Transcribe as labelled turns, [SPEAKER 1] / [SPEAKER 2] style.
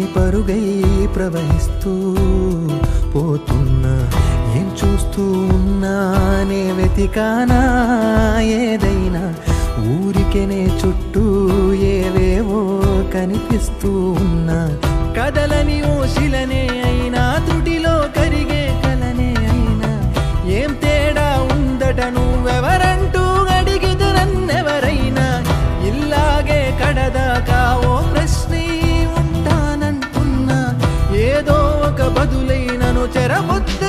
[SPEAKER 1] లేని పరుగై ప్రవహిస్తూ పోతున్నా. ఏం చూస్తూ ఉన్నానే వెతికానా ఏదైనా, ఊరికెనే చుట్టూ ఏవేవో కనిపిస్తూ ఉన్నా. కదలని ఓశిలనే అయినా, తుటిలో కరిగే కలనే అయినా, ఏం తేడా ఉందట నువ్వెవరంటూ అడిగిదు నన్నెవరైనా. ఇల్లాగే కడదాకా ఓ ప్రశ్నే ఉంటానంటున్నా, ఏదో ఒక బదులైనను చెరబొద్దు